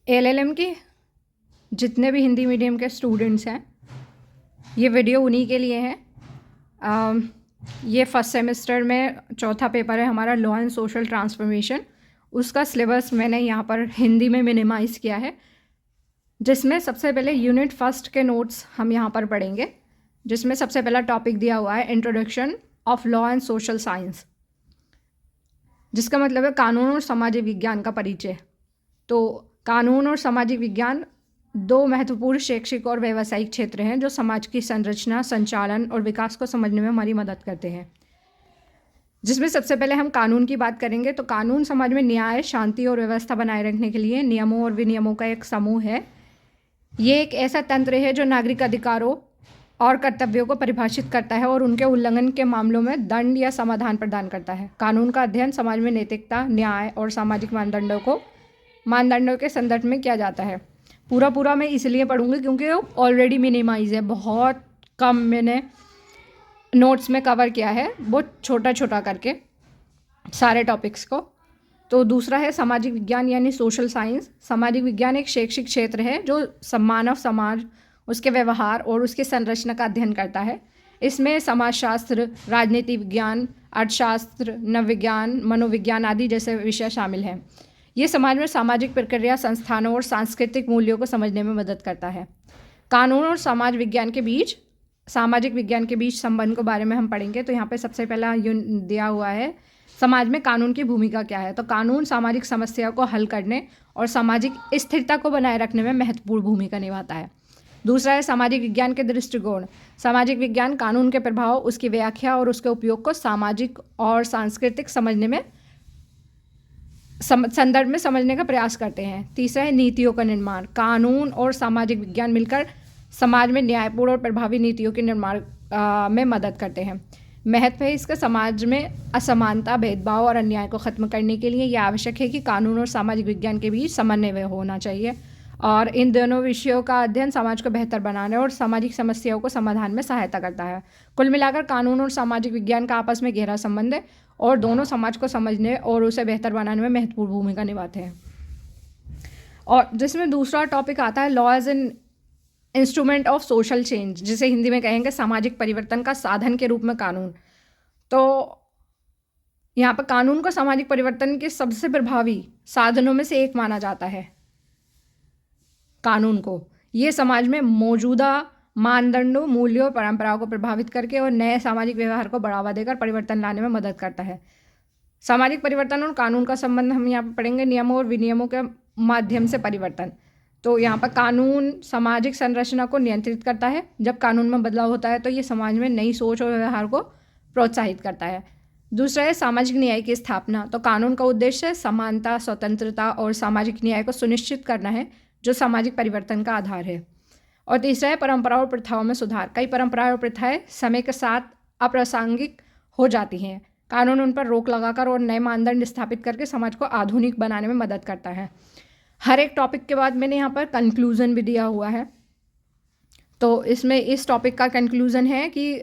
LLM के जितने भी हिंदी मीडियम के स्टूडेंट्स हैं, ये वीडियो उन्हीं के लिए है। ये फर्स्ट सेमेस्टर में चौथा पेपर है हमारा, लॉ एंड सोशल ट्रांसफॉर्मेशन। उसका सिलेबस मैंने यहाँ पर हिंदी में मिनिमाइज़ किया है, जिसमें सबसे पहले यूनिट फर्स्ट के नोट्स हम यहाँ पर पढ़ेंगे, जिसमें सबसे पहला टॉपिक दिया हुआ है introduction of law and social science, जिसका मतलब है कानून और सामाजिक विज्ञान का परिचय। तो कानून और सामाजिक विज्ञान दो महत्वपूर्ण शैक्षिक और व्यावसायिक क्षेत्र हैं जो समाज की संरचना, संचालन और विकास को समझने में हमारी मदद करते हैं। जिसमें सबसे पहले हम कानून की बात करेंगे। तो कानून समाज में न्याय, शांति और व्यवस्था बनाए रखने के लिए नियमों और विनियमों का एक समूह है। ये एक ऐसा तंत्र है जो नागरिक अधिकारों और कर्तव्यों को परिभाषित करता है और उनके उल्लंघन के मामलों में दंड या समाधान प्रदान करता है। कानून का अध्ययन समाज में नैतिकता, न्याय और सामाजिक मानदंडों के संदर्भ में किया जाता है। पूरा मैं इसलिए पढ़ूंगी क्योंकि वो ऑलरेडी मिनिमाइज है, बहुत कम मैंने नोट्स में कवर किया है, बहुत छोटा करके सारे टॉपिक्स को। तो दूसरा है सामाजिक विज्ञान यानी सोशल साइंस। सामाजिक विज्ञान एक शैक्षिक क्षेत्र है जो मानव समाज, उसके व्यवहार और उसकी संरचना का अध्ययन करता है। इसमें समाजशास्त्र, राजनीति विज्ञान, अर्थशास्त्र, नवविज्ञान, मनोविज्ञान आदि जैसे विषय शामिल हैं। ये समाज में सामाजिक प्रक्रिया, संस्थानों और सांस्कृतिक मूल्यों को समझने में मदद करता है। कानून और सामाजिक विज्ञान के बीच संबंध के बारे में हम पढ़ेंगे। तो यहाँ पे सबसे पहला दिया हुआ है समाज में कानून की भूमिका क्या है। तो कानून सामाजिक समस्या को हल करने और सामाजिक स्थिरता को बनाए रखने में महत्वपूर्ण भूमिका निभाता है। दूसरा है सामाजिक विज्ञान के दृष्टिकोण। सामाजिक विज्ञान कानून के प्रभाव, उसकी व्याख्या और उसके उपयोग को सामाजिक और सांस्कृतिक संदर्भ में समझने का प्रयास करते हैं। तीसरा है नीतियों का निर्माण। कानून और सामाजिक विज्ञान मिलकर समाज में न्यायपूर्ण और प्रभावी नीतियों के निर्माण में मदद करते हैं। महत्व है इसका समाज में असमानता, भेदभाव और अन्याय को खत्म करने के लिए यह आवश्यक है कि कानून और सामाजिक विज्ञान के बीच समन्वय होना चाहिए, और इन दोनों विषयों का अध्ययन समाज को बेहतर बनाने और सामाजिक समस्याओं को समाधान में सहायता करता है। कुल मिलाकर कानून और सामाजिक विज्ञान का आपस में गहरा संबंध है और दोनों समाज को समझने और उसे बेहतर बनाने में महत्वपूर्ण भूमिका निभाते हैं। और जिसमें दूसरा टॉपिक आता है law as an instrument of social change, जिसे हिंदी में कहेंगे सामाजिक परिवर्तन का साधन के रूप में कानून। तो यहाँ पर कानून को सामाजिक परिवर्तन के सबसे प्रभावी साधनों में से एक माना जाता है। कानून को ये समाज में मौजूदा मानदंडों, मूल्यों और परंपराओं को प्रभावित करके और नए सामाजिक व्यवहार को बढ़ावा देकर परिवर्तन लाने में मदद करता है। सामाजिक परिवर्तन और कानून का संबंध हम यहाँ पर पढ़ेंगे नियमों और विनियमों के माध्यम से परिवर्तन। तो यहाँ पर कानून सामाजिक संरचना को नियंत्रित करता है। जब कानून में बदलाव होता है तो ये समाज में नई सोच और व्यवहार को प्रोत्साहित करता है। दूसरा है सामाजिक न्याय की स्थापना। तो कानून का उद्देश्य समानता, स्वतंत्रता और सामाजिक न्याय को सुनिश्चित करना है, जो सामाजिक परिवर्तन का आधार है। और तीसरा है परंपराओं और प्रथाओं में सुधार। कई परंपराएं और प्रथाएं समय के साथ अप्रासंगिक हो जाती हैं। कानून उन पर रोक लगाकर और नए मानदंड स्थापित करके समाज को आधुनिक बनाने में मदद करता है। हर एक टॉपिक के बाद मैंने यहाँ पर कंक्लूजन भी दिया हुआ है। तो इसमें इस टॉपिक का कंक्लूजन है कि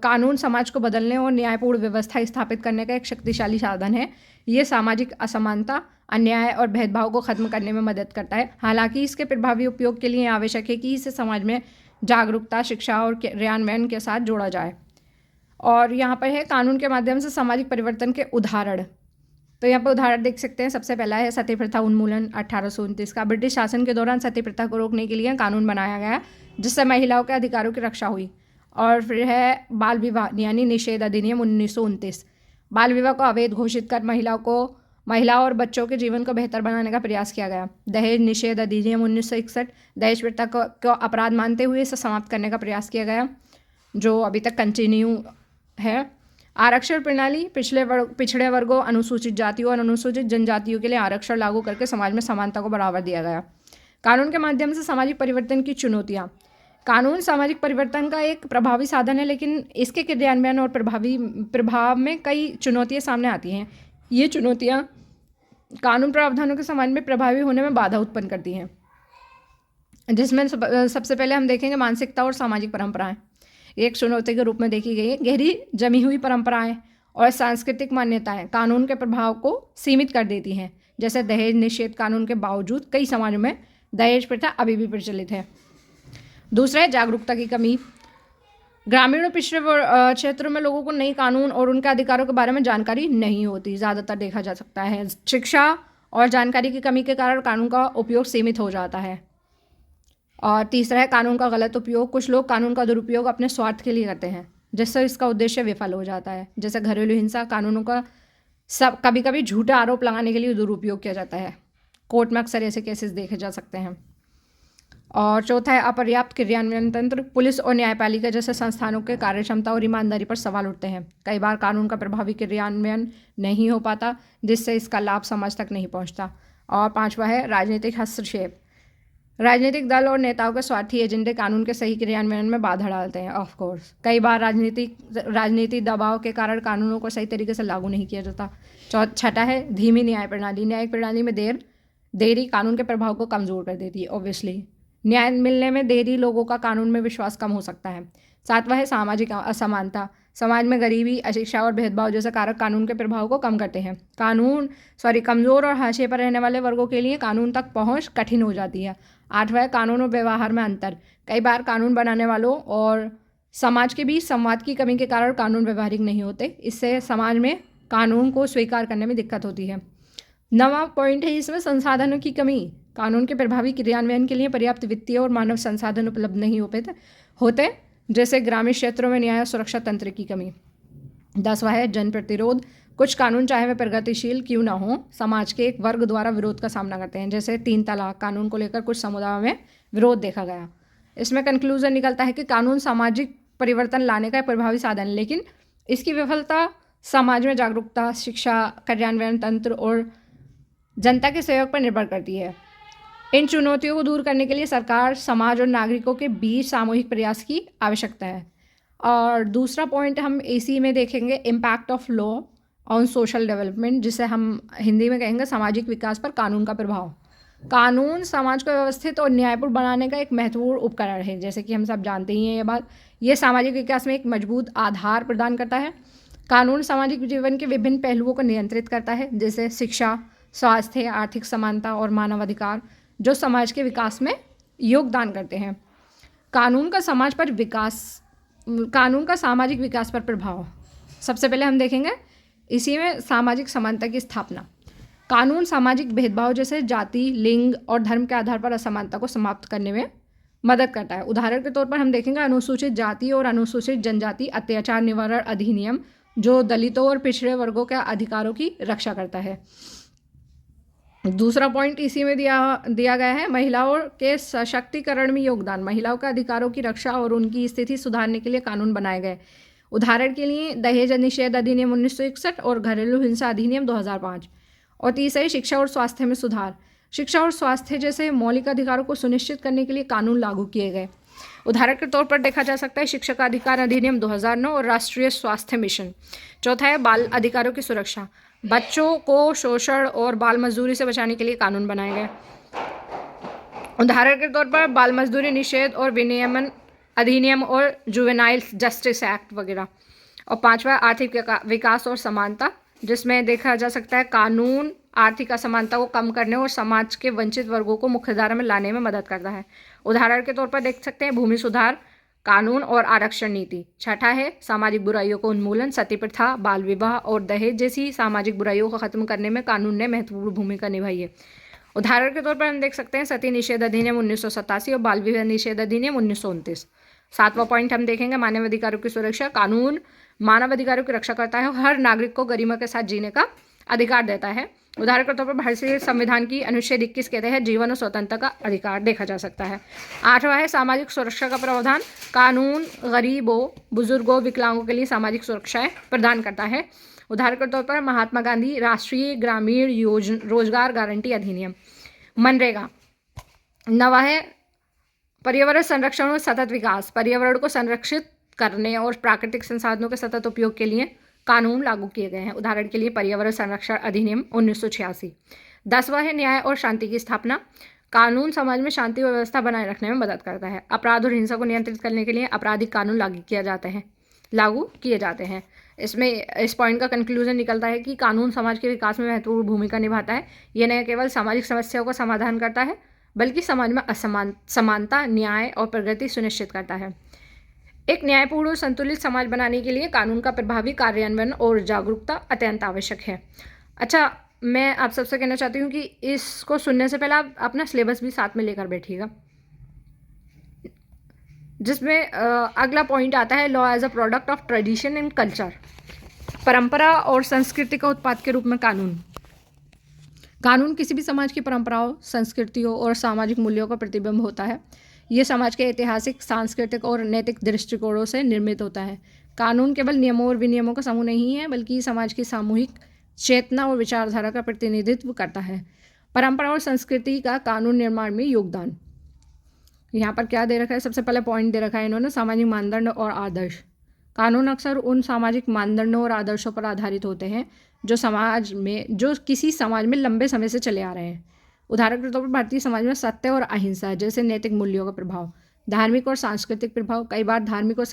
कानून समाज को बदलने और न्यायपूर्ण व्यवस्था स्थापित करने का एक शक्तिशाली साधन है। ये सामाजिक असमानता, अन्याय और भेदभाव को खत्म करने में मदद करता है। हालांकि इसके प्रभावी उपयोग के लिए आवश्यक है कि इसे समाज में जागरूकता, शिक्षा और क्रियान्वयन के साथ जोड़ा जाए। और यहाँ पर है कानून के माध्यम से सामाजिक परिवर्तन के उदाहरण। तो यहाँ पर उदाहरण देख सकते हैं। सबसे पहला है सती प्रथा उन्मूलन 1829 का। ब्रिटिश शासन के दौरान सती प्रथा को रोकने के लिए कानून बनाया गया, जिससे महिलाओं के अधिकारों की रक्षा हुई। और फिर है बाल विवाह यानी निषेध अधिनियम 1929। बाल विवाह को अवैध घोषित कर महिलाओं और बच्चों के जीवन को बेहतर बनाने का प्रयास किया गया। दहेज निषेध अधिनियम 1961। दहेज प्रथा को अपराध मानते हुए इसे समाप्त करने का प्रयास किया गया, जो अभी तक कंटिन्यू है। आरक्षण प्रणाली पिछड़े वर्गों, अनुसूचित जातियों और अनुसूचित जनजातियों के लिए आरक्षण लागू करके समाज में समानता को बढ़ावा दिया गया। कानून के माध्यम से सामाजिक परिवर्तन की चुनौतियाँ। कानून सामाजिक परिवर्तन का एक प्रभावी साधन है, लेकिन इसके क्रियान्वयन और प्रभाव में कई चुनौतियाँ सामने आती हैं। ये चुनौतियाँ कानून प्रावधानों के समाज में प्रभावी होने में बाधा उत्पन्न करती हैं, जिसमें सबसे पहले हम देखेंगे मानसिकता और सामाजिक परंपराएं। एक चुनौती के रूप में देखी गई है। गहरी जमी हुई परंपराएं और सांस्कृतिक मान्यताएं कानून के प्रभाव को सीमित कर देती हैं। जैसे दहेज निषेध कानून के बावजूद कई समाजों में दहेज प्रथा अभी भी प्रचलित है। दूसरा है जागरूकता की कमी। ग्रामीण और पिछड़े क्षेत्रों में लोगों को नई कानून और उनके अधिकारों के बारे में जानकारी नहीं होती, ज़्यादातर देखा जा सकता है। शिक्षा और जानकारी की कमी के कारण कानून का उपयोग सीमित हो जाता है। और तीसरा है कानून का गलत उपयोग। कुछ लोग कानून का दुरुपयोग अपने स्वार्थ के लिए करते हैं, जिससे इसका उद्देश्य विफल हो जाता है। जैसे घरेलू हिंसा कानूनों का कभी कभी झूठा आरोप लगाने के लिए दुरुपयोग किया जाता है। कोर्ट में अक्सर ऐसे केसेस देखे जा सकते हैं। और चौथा है अपर्याप्त क्रियान्वयन तंत्र। पुलिस और न्यायपालिका जैसे संस्थानों के कार्यक्षमता और ईमानदारी पर सवाल उठते हैं। कई बार कानून का प्रभावी क्रियान्वयन नहीं हो पाता, जिससे इसका लाभ समाज तक नहीं पहुंचता। और पांचवा है राजनीतिक हस्तक्षेप। राजनीतिक दल और नेताओं के स्वार्थी एजेंडे कानून के सही क्रियान्वयन में बाधा डालते हैं। ऑफ कोर्स कई बार राजनीति दबाव के कारण कानूनों को सही तरीके से लागू नहीं किया जाता। छठा है धीमी न्याय प्रणाली। न्यायिक प्रणाली में देरी कानून के प्रभाव को कमज़ोर कर देती है। ऑब्वियसली न्याय मिलने में देरी लोगों का कानून में विश्वास कम हो सकता है। सातवां है सामाजिक असमानता। समाज में गरीबी, अशिक्षा और भेदभाव जैसे कारक कानून के प्रभाव को कम करते हैं। कमज़ोर और हाशिए पर रहने वाले वर्गों के लिए कानून तक पहुंच कठिन हो जाती है। आठवां है कानून और व्यवहार में अंतर। कई बार कानून बनाने वालों और समाज के बीच संवाद की कमी के कारण कानून व्यवहारिक नहीं होते। इससे समाज में कानून को स्वीकार करने में दिक्कत होती है। 9वां पॉइंट है इसमें संसाधनों की कमी। कानून के प्रभावी क्रियान्वयन के लिए पर्याप्त वित्तीय और मानव संसाधन उपलब्ध नहीं होते, जैसे ग्रामीण क्षेत्रों में न्याय और सुरक्षा तंत्र की कमी। 10वां है जन प्रतिरोध। कुछ कानून चाहे वे प्रगतिशील क्यों ना हो, समाज के एक वर्ग द्वारा विरोध का सामना करते हैं। जैसे 3 तलाक कानून को लेकर कुछ समुदायों में विरोध देखा गया। इसमें कंक्लूजन निकलता है कि कानून सामाजिक परिवर्तन लाने का एक प्रभावी साधन है, लेकिन इसकी विफलता समाज में जागरूकता, शिक्षा, कार्यान्वयन तंत्र और जनता के सहयोग पर निर्भर करती है। इन चुनौतियों को दूर करने के लिए सरकार, समाज और नागरिकों के बीच सामूहिक प्रयास की आवश्यकता है। और दूसरा पॉइंट हम इसी में देखेंगे impact of law on social development, जिसे हम हिंदी में कहेंगे सामाजिक विकास पर कानून का प्रभाव। कानून समाज को व्यवस्थित और न्यायपूर्ण बनाने का एक महत्वपूर्ण उपकरण है। जैसे कि हम सब जानते ही हैं ये बात, ये सामाजिक विकास में एक मजबूत आधार प्रदान करता है। कानून सामाजिक जीवन के विभिन्न पहलुओं को नियंत्रित करता है, जैसे शिक्षा, स्वास्थ्य, आर्थिक समानता और मानव अधिकार, जो समाज के विकास में योगदान करते हैं। कानून का सामाजिक विकास पर प्रभाव। सबसे पहले हम देखेंगे इसी में सामाजिक समानता की स्थापना। कानून सामाजिक भेदभाव जैसे जाति, लिंग और धर्म के आधार पर असमानता को समाप्त करने में मदद करता है। उदाहरण के तौर पर हम देखेंगे अनुसूचित जाति और अनुसूचित जनजाति अत्याचार निवारण अधिनियम, जो दलितों और पिछड़े वर्गों के अधिकारों की रक्षा करता है। दूसरा पॉइंट इसी में दिया गया है महिलाओं के सशक्तिकरण में योगदान। महिलाओं के अधिकारों की रक्षा और उनकी स्थिति सुधारने के लिए कानून बनाए गए। उदाहरण के लिए दहेज निषेध अधिनियम 1961 और घरेलू हिंसा अधिनियम 2005। और तीसरा शिक्षा और स्वास्थ्य में सुधार। शिक्षा और स्वास्थ्य जैसे मौलिक अधिकारों को सुनिश्चित करने के लिए कानून लागू किए गए। उदाहरण के तौर पर देखा जा सकता है शिक्षक अधिकार अधिनियम 2009 और राष्ट्रीय स्वास्थ्य मिशन। चौथा है बाल अधिकारों की सुरक्षा। बच्चों को शोषण और बाल मजदूरी से बचाने के लिए कानून बनाए गए। उदाहरण के तौर पर बाल मजदूरी निषेध और विनियमन अधिनियम और जुवेनाइल जस्टिस एक्ट वगैरह। और पांचवा आर्थिक विकास और समानता, जिसमें देखा जा सकता है कानून आर्थिक असमानता को कम करने और समाज के वंचित वर्गों को मुख्यधारा में लाने में मदद करता है। उदाहरण के तौर पर देख सकते हैं भूमि सुधार कानून और आरक्षण नीति। छठा है सामाजिक बुराइयों को उन्मूलन। सती प्रथा, बाल विवाह और दहेज जैसी सामाजिक बुराइयों को खत्म करने में कानून ने महत्वपूर्ण भूमिका निभाई है। उदाहरण के तौर पर हम देख सकते हैं सती निषेध अधिनियम 1987 और बाल विवाह निषेध अधिनियम 1929। सातवां पॉइंट हम देखेंगे मानव अधिकारों की सुरक्षा। कानून मानव अधिकारों की रक्षा करता है और हर नागरिक को गरिमा के साथ जीने का अधिकार देता है। उदाहरण के तौर पर भारतीय संविधान की अनुच्छेद 21 कहते हैं जीवन और स्वतंत्रता का अधिकार देखा जा सकता है। आठवां है सामाजिक सुरक्षा का प्रावधान। कानून गरीबों, बुजुर्गों, विकलांगों के लिए सामाजिक सुरक्षाएं प्रदान करता है। उदाहरण के तौर पर महात्मा गांधी राष्ट्रीय ग्रामीण रोजगार गारंटी अधिनियम। मनरेगा। नवा है पर्यावरण संरक्षण और सतत विकास। पर्यावरण को संरक्षित करने और प्राकृतिक संसाधनों के सतत उपयोग के लिए कानून लागू किए गए हैं। उदाहरण के लिए पर्यावरण संरक्षण अधिनियम 1986। 10वां है न्याय और शांति की स्थापना। कानून समाज में शांति और व्यवस्था बनाए रखने में मदद करता है। अपराध और हिंसा को नियंत्रित करने के लिए आपराधिक कानून लागू किए जाते हैं। इसमें इस पॉइंट का कंक्लूजन निकलता है कि कानून समाज के विकास में महत्वपूर्ण भूमिका निभाता है। यह न केवल सामाजिक समस्याओं का समाधान करता है बल्कि समाज में समानता, न्याय और प्रगति सुनिश्चित करता है। एक न्यायपूर्ण और संतुलित समाज बनाने के लिए कानून का प्रभावी कार्यान्वयन और जागरूकता अत्यंत आवश्यक है। अच्छा, मैं आप सबसे कहना चाहती हूँ कि इसको सुनने से पहले आप अपना सिलेबस भी साथ में लेकर बैठिएगा, जिसमें अगला पॉइंट आता है law as a product of tradition and culture. परंपरा और संस्कृति का उत्पाद के रूप में कानून। कानून किसी भी समाज की परंपराओं, संस्कृतियों और सामाजिक मूल्यों का प्रतिबिंब होता है। ये समाज के ऐतिहासिक, सांस्कृतिक और नैतिक दृष्टिकोणों से निर्मित होता है। कानून केवल नियमों और विनियमों का समूह नहीं है, बल्कि समाज की सामूहिक चेतना और विचारधारा का प्रतिनिधित्व करता है। परंपरा और संस्कृति का कानून निर्माण में योगदान। यहाँ पर क्या दे रखा है? सबसे पहले पॉइंट दे रखा है इन्होंने, सामाजिक मानदंड और आदर्श। कानून अक्सर उन सामाजिक मानदंडों और आदर्शों पर आधारित होते हैं जो किसी समाज में लंबे समय से चले आ रहे हैं। उदाहरण के तौर पर भारतीय समाज में सत्य और अहिंसा जैसे नैतिक मूल्यों का प्रभाव। धार्मिक और सांस्कृतिक प्रभाव। कई बार धार्मिक और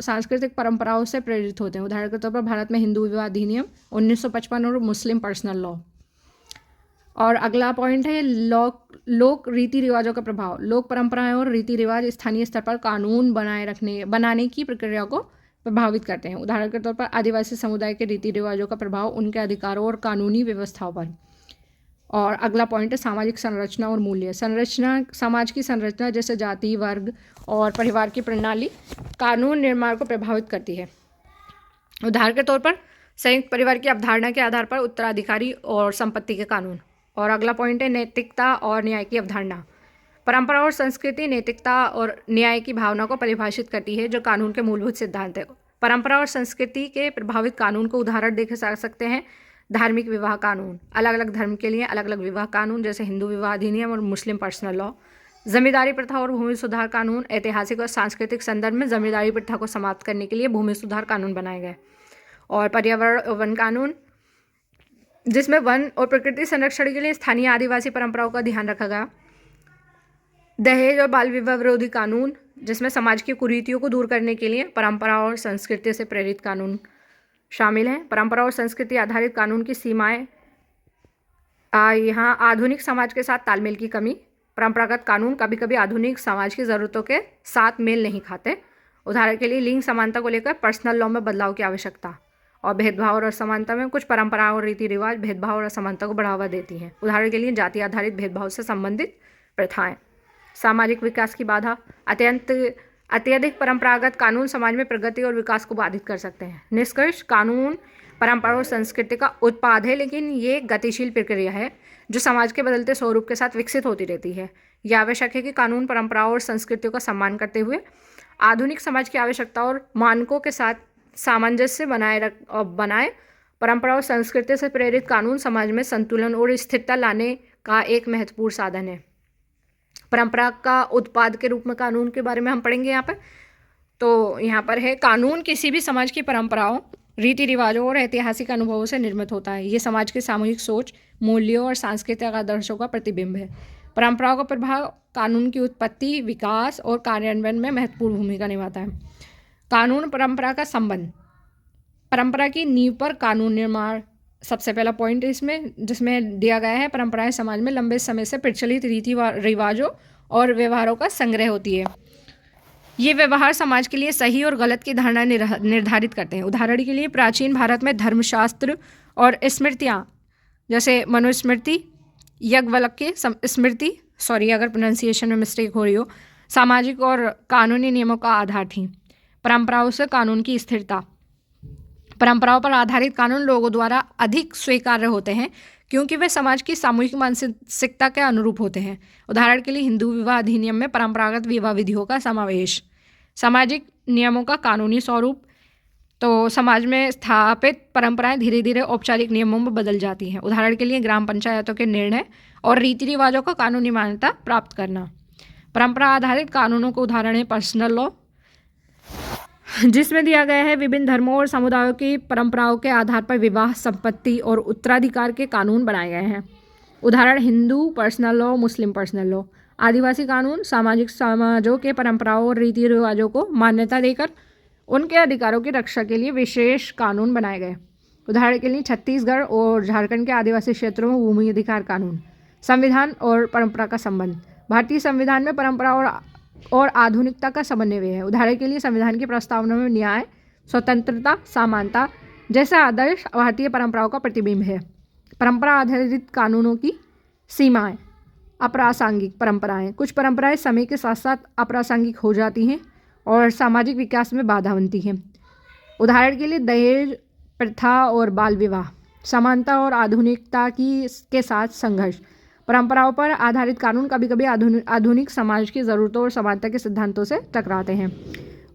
सांस्कृतिक परंपराओं से प्रेरित होते हैं। उदाहरण के तौर पर भारत में हिंदू विवाह अधिनियम 1955 और मुस्लिम पर्सनल लॉ। और अगला पॉइंट है लोक रीति रिवाजों का प्रभाव। लोक परंपराएं और रीति रिवाज स्थानीय स्तर पर कानून बनाने की प्रक्रिया को प्रभावित करते हैं। उदाहरण के तौर पर आदिवासी समुदाय के रीति रिवाजों का प्रभाव उनके अधिकारों और कानूनी व्यवस्थाओं पर। और अगला पॉइंट है सामाजिक संरचना और मूल्य। समाज की संरचना जैसे जाति, वर्ग और परिवार की प्रणाली कानून निर्माण को प्रभावित करती है। उदाहरण के तौर पर संयुक्त परिवार की अवधारणा के आधार पर उत्तराधिकारी और संपत्ति के कानून। और अगला पॉइंट है नैतिकता और न्याय की अवधारणा। परंपरा और संस्कृति नैतिकता और न्याय की भावना को परिभाषित करती है, जो कानून के मूलभूत सिद्धांत है। परंपरा और संस्कृति के प्रभावित कानून को उदाहरण देखे जा सकते हैं। धार्मिक विवाह कानून, अलग अलग धर्म के लिए अलग अलग विवाह कानून जैसे हिंदू विवाह अधिनियम और मुस्लिम पर्सनल लॉ। जमींदारी प्रथा और भूमि सुधार कानून, ऐतिहासिक और सांस्कृतिक संदर्भ में जमींदारी प्रथा को समाप्त करने के लिए भूमि सुधार कानून बनाए गए। और पर्यावरण और वन कानून, जिसमें वन और प्रकृति संरक्षण के लिए स्थानीय आदिवासी परंपराओं का ध्यान रखा गया। दहेज और बाल विवाह विरोधी कानून, जिसमें समाज की कुरीतियों को दूर करने के लिए परंपरा और संस्कृति से प्रेरित कानून शामिल हैं। परंपरा और संस्कृति आधारित कानून की सीमाएं, यहाँ आधुनिक समाज के साथ तालमेल की कमी। परंपरागत कानून कभी कभी आधुनिक समाज की ज़रूरतों के साथ मेल नहीं खाते। उदाहरण के लिए लिंग समानता को लेकर पर्सनल लॉ में बदलाव की आवश्यकता। और भेदभाव और असमानता में कुछ परंपराओं और रीति रिवाज भेदभाव और असमानता को बढ़ावा देती हैं। उदाहरण के लिए जाति आधारित भेदभाव से संबंधित प्रथाएं। सामाजिक विकास की बाधा, अत्यधिक परंपरागत कानून समाज में प्रगति और विकास को बाधित कर सकते हैं। निष्कर्ष, कानून परंपरा और संस्कृति का उत्पाद है, लेकिन ये गतिशील प्रक्रिया है जो समाज के बदलते स्वरूप के साथ विकसित होती रहती है। यह आवश्यक है कि कानून परंपराओं और संस्कृतियों का सम्मान करते हुए आधुनिक समाज की आवश्यकता और मानकों के साथ सामंजस्य बनाए। परंपरा और संस्कृति से प्रेरित कानून समाज में संतुलन और स्थिरता लाने का एक महत्वपूर्ण साधन है। परंपरा का उत्पाद के रूप में कानून के बारे में हम पढ़ेंगे यहाँ पर। तो यहाँ पर है कानून किसी भी समाज की परंपराओं, रीति रिवाजों और ऐतिहासिक अनुभवों से निर्मित होता है। ये समाज की सामूहिक सोच, मूल्यों और सांस्कृतिक आदर्शों का प्रतिबिंब है। परंपराओं का प्रभाव कानून की उत्पत्ति, विकास और कार्यान्वयन में महत्वपूर्ण भूमिका निभाता है। कानून परंपरा का संबंध। परंपरा की नींव पर कानून निर्माण सबसे पहला पॉइंट इसमें, जिसमें दिया गया है परंपराएं समाज में लंबे समय से प्रचलित रीति रिवाजों और व्यवहारों का संग्रह होती है। ये व्यवहार समाज के लिए सही और गलत की धारणा निर्धारित करते हैं। उदाहरण के लिए प्राचीन भारत में धर्मशास्त्र और स्मृतियाँ जैसे मनुस्मृति, याज्ञवल्क्य स्मृति, सॉरी अगर प्रोनाउंसिएशन में मिस्टेक हो रही हो, सामाजिक और कानूनी नियमों का आधार थी। परंपराओं से कानून की स्थिरता। परंपराओं पर आधारित कानून लोगों द्वारा अधिक स्वीकार्य होते हैं क्योंकि वे समाज की सामूहिक मानसिकता के अनुरूप होते हैं। उदाहरण के लिए हिंदू विवाह अधिनियम में परंपरागत विवाह विधियों का समावेश। सामाजिक नियमों का कानूनी स्वरूप। तो समाज में स्थापित परंपराएं धीरे धीरे औपचारिक नियमों में बदल जाती हैं। उदाहरण के लिए ग्राम पंचायतों के निर्णय और रीति रिवाजों का कानूनी मान्यता प्राप्त करना। परंपरा आधारित कानूनों को उदाहरण है पर्सनल लॉ, जिसमें दिया गया है विभिन्न धर्मों और समुदायों की परंपराओं के आधार पर विवाह, संपत्ति और उत्तराधिकार के कानून बनाए गए हैं। उदाहरण हिंदू पर्सनल लॉ, मुस्लिम पर्सनल लॉ। आदिवासी कानून सामाजिक समाजों के परंपराओं और रीति रिवाजों को मान्यता देकर उनके अधिकारों की रक्षा के लिए विशेष कानून बनाए गए। उदाहरण के लिए छत्तीसगढ़ और झारखंड के आदिवासी क्षेत्रों में भूमि अधिकार कानून। संविधान और परंपरा का संबंध। भारतीय संविधान में परंपरा और आधुनिकता का समन्वय है। उदाहरण के लिए संविधान की प्रस्तावना में न्याय, स्वतंत्रता, समानता जैसे आदर्श भारतीय परंपराओं का प्रतिबिंब है। परंपरा आधारित कानूनों की सीमाएं। अप्रासंगिक परंपराएं। कुछ परंपराएं समय के साथ साथ अप्रासंगिक हो जाती हैं और सामाजिक विकास में बाधा बनती हैं। उदाहरण के लिए दहेज प्रथा और बाल विवाह। समानता और आधुनिकता के साथ संघर्ष। परंपराओं पर आधारित कानून कभी कभी आधुनिक समाज की ज़रूरतों और समानता के सिद्धांतों से टकराते हैं।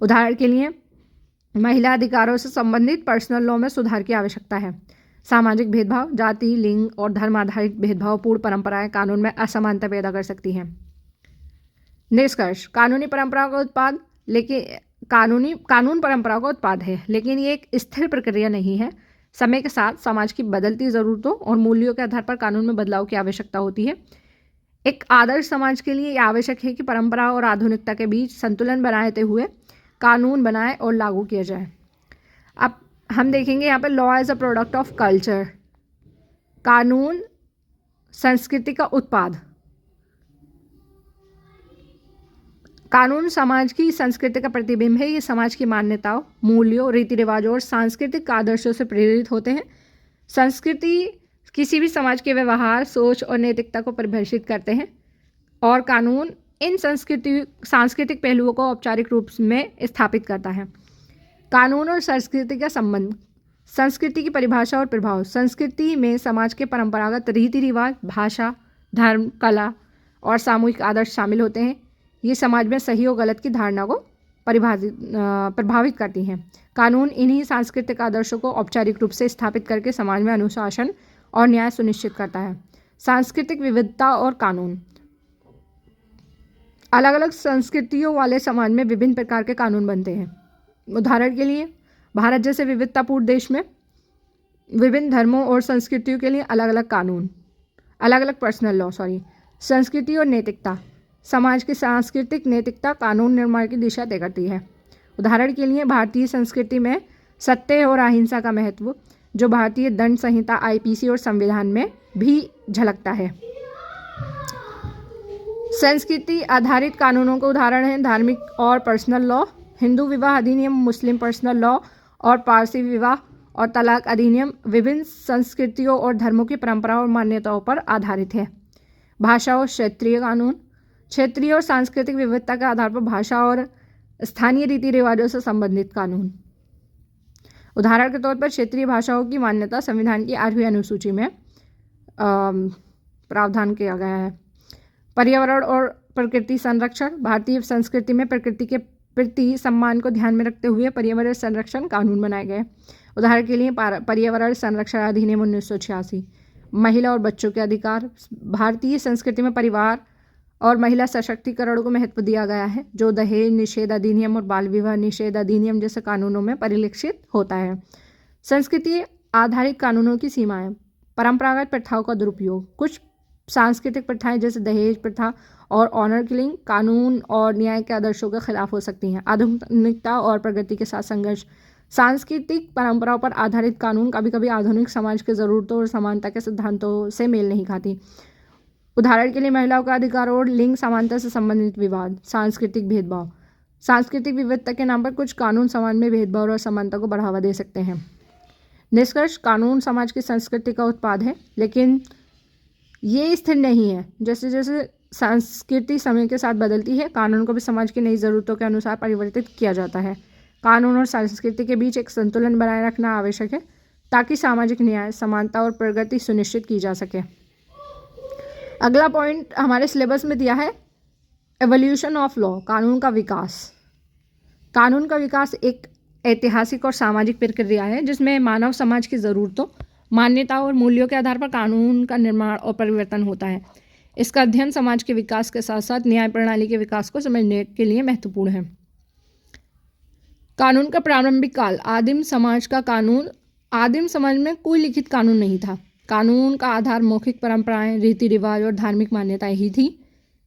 उदाहरण के लिए महिला अधिकारों से संबंधित पर्सनल लॉ में सुधार की आवश्यकता है। सामाजिक भेदभाव, जाति, लिंग और धर्म आधारित भेदभावपूर्ण परंपराएं कानून में असमानता पैदा कर सकती हैं। निष्कर्ष। कानूनी परंपरा का उत्पाद कानून परंपरा का उत्पाद है, लेकिन ये एक स्थिर प्रक्रिया नहीं है। समय के साथ समाज की बदलती ज़रूरतों और मूल्यों के आधार पर कानून में बदलाव की आवश्यकता होती है। एक आदर्श समाज के लिए यह आवश्यक है कि परंपरा और आधुनिकता के बीच संतुलन बनाते हुए कानून बनाए और लागू किया जाए। अब हम देखेंगे यहाँ पर law as a product of culture. कानून संस्कृति का उत्पाद। कानून समाज की संस्कृति का प्रतिबिंब है। ये समाज की मान्यताओं, मूल्यों, रीति रिवाजों और सांस्कृतिक आदर्शों से प्रेरित होते हैं। संस्कृति किसी भी समाज के व्यवहार, सोच और नैतिकता को परिभाषित करते हैं और कानून इन सांस्कृतिक पहलुओं को औपचारिक रूप में स्थापित करता है। कानून और संस्कृति का संबंध। संस्कृति की परिभाषा और प्रभाव। संस्कृति में समाज के परंपरागत रीति रिवाज, भाषा, धर्म, कला और सामूहिक आदर्श शामिल होते हैं। ये समाज में सही और गलत की धारणा को प्रभावित करती हैं। कानून इन्हीं सांस्कृतिक आदर्शों को औपचारिक रूप से स्थापित करके समाज में अनुशासन और न्याय सुनिश्चित करता है। सांस्कृतिक विविधता और कानून। अलग अलग संस्कृतियों वाले समाज में विभिन्न प्रकार के कानून बनते हैं। उदाहरण के लिए भारत जैसे विविधतापूर्ण देश में विभिन्न धर्मों और संस्कृतियों के लिए अलग अलग कानून, अलग अलग पर्सनल लॉ। संस्कृति और नैतिकता। समाज की सांस्कृतिक नैतिकता कानून निर्माण की दिशा तय करती है। उदाहरण के लिए भारतीय संस्कृति में सत्य और अहिंसा का महत्व, जो भारतीय दंड संहिता IPC और संविधान में भी झलकता है। संस्कृति आधारित कानूनों के उदाहरण हैं धार्मिक और पर्सनल लॉ, हिंदू विवाह अधिनियम, मुस्लिम पर्सनल लॉ और पारसी विवाह और तलाक अधिनियम विभिन्न संस्कृतियों और धर्मों की परंपराओं और मान्यताओं पर आधारित है। भाषा और क्षेत्रीय कानून। क्षेत्रीय और सांस्कृतिक विविधता के आधार पर भाषा और स्थानीय रीति रिवाजों से संबंधित कानून। उदाहरण के तौर पर क्षेत्रीय भाषाओं की मान्यता संविधान की 8वीं अनुसूची में प्रावधान किया गया है। पर्यावरण और प्रकृति संरक्षण। भारतीय संस्कृति में प्रकृति के प्रति सम्मान को ध्यान में रखते हुए पर्यावरण संरक्षण कानून बनाए गए। उदाहरण के लिए पर्यावरण संरक्षण अधिनियम 1986। महिला और बच्चों के अधिकार। भारतीय संस्कृति में परिवार और महिला सशक्तिकरण को महत्व दिया गया है, जो दहेज निषेध अधिनियम और बाल विवाह निषेध अधिनियम जैसे कानूनों में परिलक्षित होता है। संस्कृति आधारित कानूनों की सीमाएं। परंपरागत प्रथाओं का दुरुपयोग। कुछ सांस्कृतिक प्रथाएं जैसे दहेज प्रथा और ऑनर किलिंग कानून और न्याय के आदर्शों के खिलाफ हो सकती हैं। आधुनिकता और प्रगति के साथ संघर्ष। सांस्कृतिक परंपराओं पर आधारित कानून कभी कभी आधुनिक समाज के ज़रूरतों और समानता के सिद्धांतों से मेल नहीं खाती। उदाहरण के लिए महिलाओं का अधिकार और लिंग समानता से संबंधित विवाद। सांस्कृतिक भेदभाव। सांस्कृतिक विविधता के नाम पर कुछ कानून समाज में भेदभाव और असमानता को बढ़ावा दे सकते हैं। निष्कर्ष। कानून समाज की संस्कृति का उत्पाद है, लेकिन ये स्थिर नहीं है। जैसे जैसे संस्कृति समय के साथ बदलती है, कानून को भी समाज की नई ज़रूरतों के अनुसार परिवर्तित किया जाता है। कानून और संस्कृति के बीच एक संतुलन बनाए रखना आवश्यक है, ताकि सामाजिक न्याय, समानता और प्रगति सुनिश्चित की जा सके। अगला पॉइंट हमारे सिलेबस में दिया है एवोल्यूशन ऑफ लॉ, कानून का विकास। कानून का विकास एक ऐतिहासिक और सामाजिक प्रक्रिया है जिसमें मानव समाज की ज़रूरतों, मान्यताओं और मूल्यों के आधार पर कानून का निर्माण और परिवर्तन होता है। इसका अध्ययन समाज के विकास के साथ साथ न्याय प्रणाली के विकास को समझने के लिए महत्वपूर्ण है। कानून का प्रारंभिक काल। आदिम समाज का कानून। आदिम समाज में कोई लिखित कानून नहीं था। कानून का आधार मौखिक परंपराएं, रीति रिवाज और धार्मिक मान्यताएं ही थी।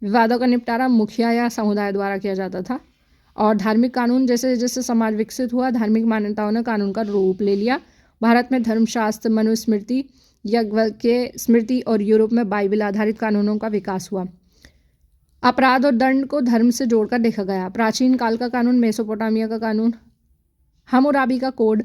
विवादों का निपटारा मुखिया या समुदाय द्वारा किया जाता था। और धार्मिक कानून, जैसे जैसे समाज विकसित हुआ धार्मिक मान्यताओं ने कानून का रूप ले लिया। भारत में धर्मशास्त्र, मनुस्मृति, याज्ञवल्क्य स्मृति और यूरोप में बाइबल आधारित कानूनों का विकास हुआ। अपराध और दंड को धर्म से जोड़कर देखा गया। प्राचीन काल का कानून, मेसोपोटामिया का कानून, हम्मुराबी का कोड,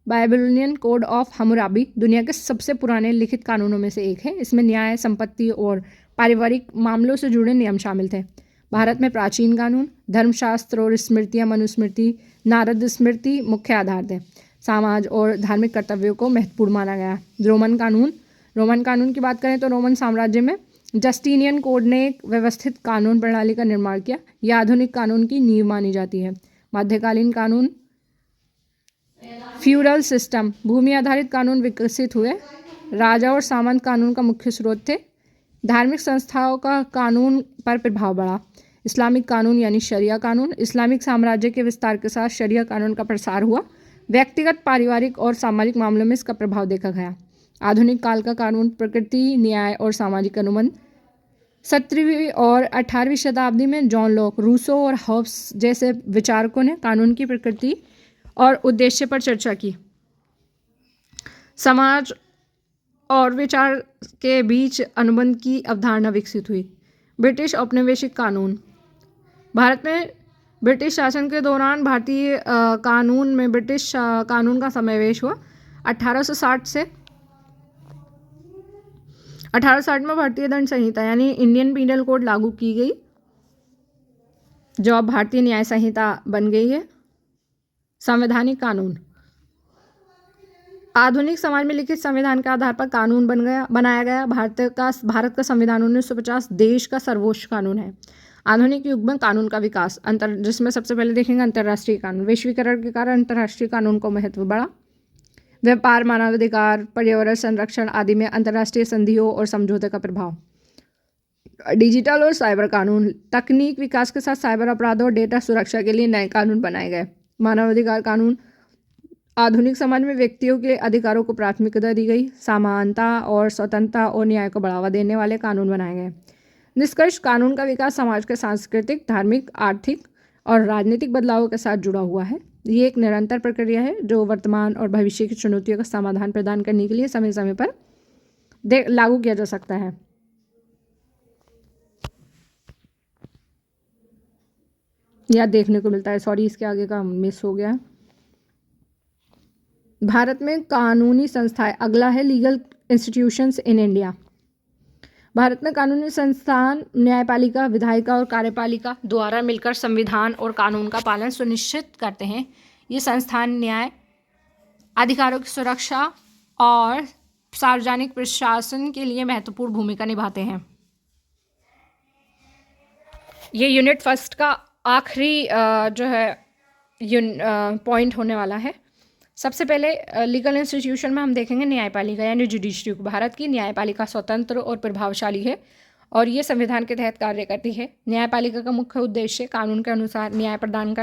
बाइबेलियन कोड ऑफ हम्मुराबी दुनिया के सबसे पुराने लिखित कानूनों में से एक है। इसमें न्याय, संपत्ति और पारिवारिक मामलों से जुड़े नियम शामिल थे। भारत में प्राचीन कानून, धर्मशास्त्र और स्मृतियाँ, मनुस्मृति, नारद स्मृति मुख्य आधार थे। समाज और धार्मिक कर्तव्यों को महत्वपूर्ण माना गया। रोमन कानून की बात करें तो रोमन साम्राज्य में जस्टिनियन कोड ने एक व्यवस्थित कानून प्रणाली का निर्माण किया। यह आधुनिक कानून की नींव मानी जाती है। मध्यकालीन कानून, फ्यूडल सिस्टम, भूमि आधारित कानून विकसित हुए। राजा और सामंत कानून का मुख्य स्रोत थे। धार्मिक संस्थाओं का कानून पर प्रभाव बढ़ा। इस्लामिक कानून यानी शरिया कानून, इस्लामिक साम्राज्य के विस्तार के साथ शरिया कानून का प्रसार हुआ। व्यक्तिगत, पारिवारिक और सामाजिक मामलों में इसका प्रभाव देखा गया। आधुनिक काल का कानून, प्रकृति, न्याय और सामाजिक अनुबंध। 17वीं और 18वीं शताब्दी में जॉन लॉक, रूसो और हॉब्स जैसे विचारकों ने कानून की प्रकृति और उद्देश्य पर चर्चा की। समाज और विचार के बीच अनुबंध की अवधारणा विकसित हुई। ब्रिटिश औपनिवेशिक कानून, भारत में ब्रिटिश शासन के दौरान भारतीय कानून में ब्रिटिश कानून का समावेश हुआ। 1860 से 1860 में भारतीय दंड संहिता यानी इंडियन पीनल कोड लागू की गई, जो अब भारतीय न्याय संहिता बन गई है। संवैधानिक कानून, आधुनिक समाज में लिखित संविधान के आधार पर कानून बनाया गया। भारत का संविधान 1950 देश का सर्वोच्च कानून है। आधुनिक युग में कानून का विकास, जिसमें सबसे पहले देखेंगे अंतर्राष्ट्रीय कानून। वैश्वीकरण के कारण अंतर्राष्ट्रीय कानून को महत्व बढ़ा। व्यापार, मानवाधिकार, पर्यावरण संरक्षण आदि में अंतर्राष्ट्रीय संधियों और समझौते का प्रभाव। डिजिटल और साइबर कानून, तकनीक विकास के साथ साइबर अपराधों और डेटा सुरक्षा के लिए नए कानून बनाए गए। मानवाधिकार कानून, आधुनिक समाज में व्यक्तियों के अधिकारों को प्राथमिकता दी गई। समानता और स्वतंत्रता और न्याय को बढ़ावा देने वाले कानून बनाए गए। निष्कर्ष, कानून का विकास समाज के सांस्कृतिक, धार्मिक, आर्थिक और राजनीतिक बदलावों के साथ जुड़ा हुआ है। ये एक निरंतर प्रक्रिया है जो वर्तमान और भविष्य की चुनौतियों का समाधान प्रदान करने के लिए समय समय पर लागू किया जा सकता है। यह देखने को मिलता है, सॉरी इसके आगे का मिस हो गया। भारत में कानूनी संस्थाएं, अगला है legal institutions in India. Bharat में कानूनी संस्थान न्यायपालिका, विधायिका और कार्यपालिका द्वारा मिलकर संविधान और कानून का पालन सुनिश्चित करते हैं। ये संस्थान न्याय, अधिकारों की सुरक्षा और सार्वजनिक प्रशासन के लिए महत्वपूर्ण भूमिका निभाते हैं। ये यूनिट फर्स्ट का आखिरी जो है पॉइंट होने वाला है। सबसे पहले लीगल इंस्टीट्यूशन में हम देखेंगे न्यायपालिका यानी जुडिशरी को। भारत की न्यायपालिका स्वतंत्र और प्रभावशाली है और ये संविधान के तहत कार्य करती है। न्यायपालिका का मुख्य उद्देश्य कानून के अनुसार न्याय प्रदान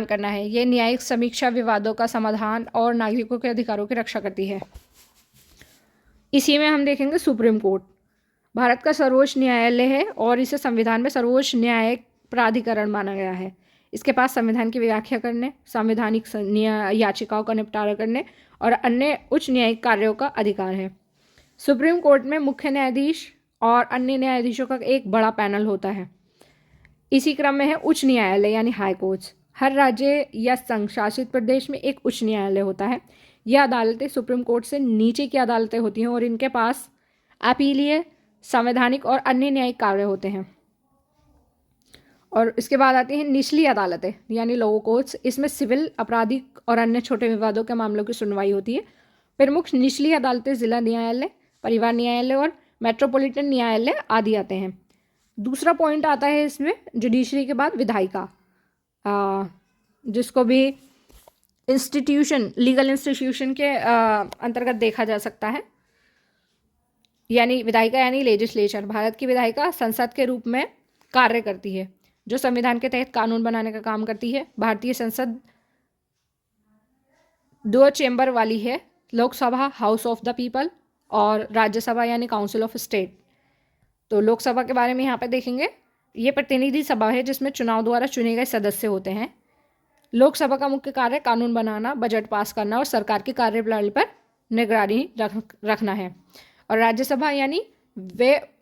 करना है। ये न्यायिक समीक्षा, विवादों का समाधान और नागरिकों के अधिकारों की रक्षा करती है। इसी में हम देखेंगे सुप्रीम कोर्ट। भारत का सर्वोच्च न्यायालय है और इसे संविधान में सर्वोच्च न्यायिक प्राधिकरण माना गया है। इसके पास संविधान की व्याख्या करने, संवैधानिक याचिकाओं का निपटारा करने और अन्य उच्च न्यायिक कार्यों का अधिकार है। सुप्रीम कोर्ट में मुख्य न्यायाधीश और अन्य न्यायाधीशों का एक बड़ा पैनल होता है। इसी क्रम में है उच्च न्यायालय यानी हाई कोर्ट्स। हर राज्य या संघ शासित प्रदेश में एक उच्च न्यायालय होता है। यह अदालतें सुप्रीम कोर्ट से नीचे की अदालतें होती हैं और इनके पास अपीलीय, संवैधानिक और अन्य न्यायिक कार्य होते हैं। और इसके बाद आती हैं निचली अदालतें यानी लोअर कोर्ट्स। इसमें सिविल, आपराधिक और अन्य छोटे विवादों के मामलों की सुनवाई होती है। प्रमुख निचली अदालतें जिला न्यायालय, परिवार न्यायालय और मेट्रोपॉलिटन न्यायालय आदि आते हैं। दूसरा पॉइंट आता है इसमें जुडिशरी के बाद विधायिका, जिसको भी लीगल इंस्टीट्यूशन के अंतर्गत देखा जा सकता है। यानी विधायिका यानी लेजिस्लेचर। भारत की विधायिका संसद के रूप में कार्य करती है जो संविधान के तहत कानून बनाने का काम करती है। भारतीय संसद 2 चेंबर वाली है, Lok Sabha house of the people और राज्यसभा यानी काउंसिल ऑफ स्टेट। तो लोकसभा के बारे में यहाँ पे देखेंगे। ये प्रतिनिधि सभा है जिसमें चुनाव द्वारा चुने गए सदस्य होते हैं। लोकसभा का मुख्य कार्य कानून बनाना, बजट पास करना और सरकार की कार्यप्रणाली पर निगरानी रखना है। और राज्यसभा यानी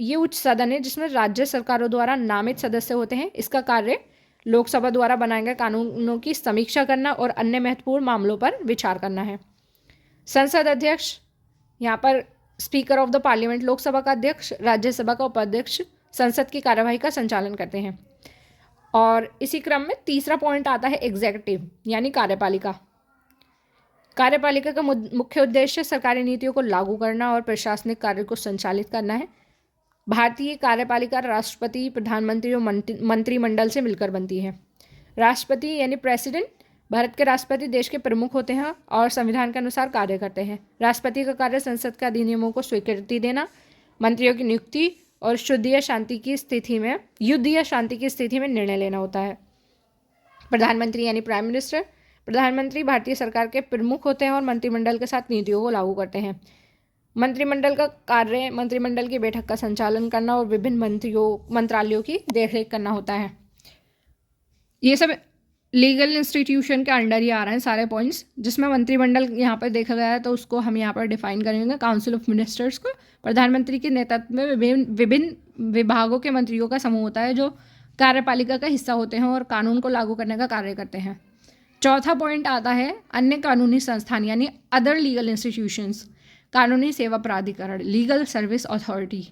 ये उच्च सदन है जिसमें राज्य सरकारों द्वारा नामित सदस्य होते हैं। इसका कार्य लोकसभा द्वारा बनाए गए कानूनों की समीक्षा करना और अन्य महत्वपूर्ण मामलों पर विचार करना है। संसद अध्यक्ष, यहाँ पर speaker of the parliament, Lok Sabha का अध्यक्ष, राज्यसभा का उपाध्यक्ष संसद की कार्यवाही का संचालन करते हैं। और इसी क्रम में तीसरा पॉइंट आता है एग्जीक्यूटिव यानी कार्यपालिका। कार्यपालिका का मुख्य उद्देश्य सरकारी नीतियों को लागू करना और प्रशासनिक कार्य को संचालित करना है। भारतीय कार्यपालिका राष्ट्रपति, प्रधानमंत्री और मंत्रिमंडल से मिलकर बनती है। राष्ट्रपति यानी प्रेसिडेंट, भारत के राष्ट्रपति देश के प्रमुख होते हैं और संविधान के अनुसार कार्य करते हैं। राष्ट्रपति का कार्य संसद के अधिनियमों को स्वीकृति देना, मंत्रियों की नियुक्ति और युद्ध या शांति की स्थिति में निर्णय लेना होता है। प्रधानमंत्री यानी प्राइम मिनिस्टर, प्रधानमंत्री भारतीय सरकार के प्रमुख होते हैं और मंत्रिमंडल के साथ नीतियों को लागू करते हैं। मंत्रिमंडल का कार्य मंत्रिमंडल की बैठक का संचालन करना और विभिन्न मंत्रालयों की देखरेख करना होता है। ये सब लीगल इंस्टीट्यूशन के अंडर ही आ रहे हैं सारे पॉइंट्स। जिसमें मंत्रिमंडल यहाँ पर देखा गया है तो उसको हम यहाँ पर डिफाइन करेंगे काउंसिल ऑफ मिनिस्टर्स को। प्रधानमंत्री के नेतृत्व में विभिन्न विभागों के मंत्रियों का समूह होता है जो कार्यपालिका का हिस्सा होते हैं और कानून को लागू करने का कार्य करते हैं। चौथा पॉइंट आता है अन्य कानूनी संस्थान यानी अदर लीगल इंस्टीट्यूशंस। कानूनी सेवा प्राधिकरण, लीगल सर्विस अथॉरिटी,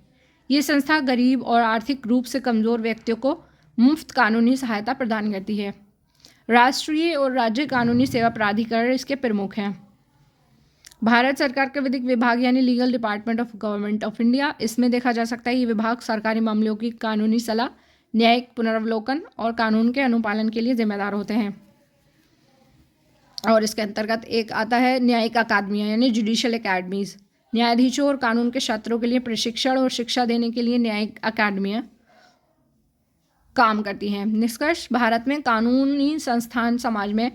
ये संस्था गरीब और आर्थिक रूप से कमज़ोर व्यक्तियों को मुफ्त कानूनी सहायता प्रदान करती है। राष्ट्रीय और राज्य कानूनी सेवा प्राधिकरण इसके प्रमुख हैं। भारत सरकार के विधिक विभाग यानी legal department of government of India, इसमें देखा जा सकता है ये विभाग सरकारी मामलों की कानूनी सलाह, न्यायिक पुनरावलोकन और कानून के अनुपालन के लिए जिम्मेदार होते हैं। और इसके अंतर्गत एक आता है न्यायिक अकादमियाँ यानी जुडिशियल अकेडमीज। न्यायाधीशों और कानून के छात्रों के लिए प्रशिक्षण और शिक्षा देने के लिए न्यायिक अकादमियाँ काम करती हैं। निष्कर्ष, भारत में कानूनी संस्थान समाज में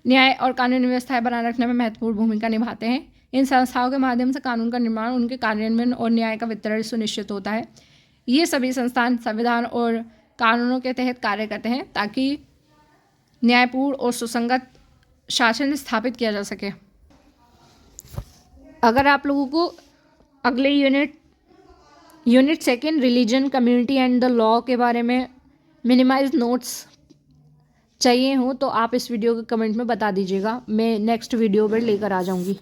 न्याय और कानूनी व्यवस्थाएं बनाए रखने में महत्वपूर्ण भूमिका निभाते हैं। इन संस्थाओं के माध्यम से कानून का निर्माण, उनके कार्यान्वयन और न्याय का वितरण सुनिश्चित होता है। ये सभी संस्थान संविधान और कानूनों के तहत कार्य करते हैं ताकि न्यायपूर्ण और सुसंगत शासन स्थापित किया जा सके। अगर आप लोगों को अगले unit second religion, community and the law के बारे में मिनिमाइज नोट्स चाहिए हो तो आप इस वीडियो के कमेंट में बता दीजिएगा, मैं नेक्स्ट वीडियो पर लेकर आ जाऊंगी।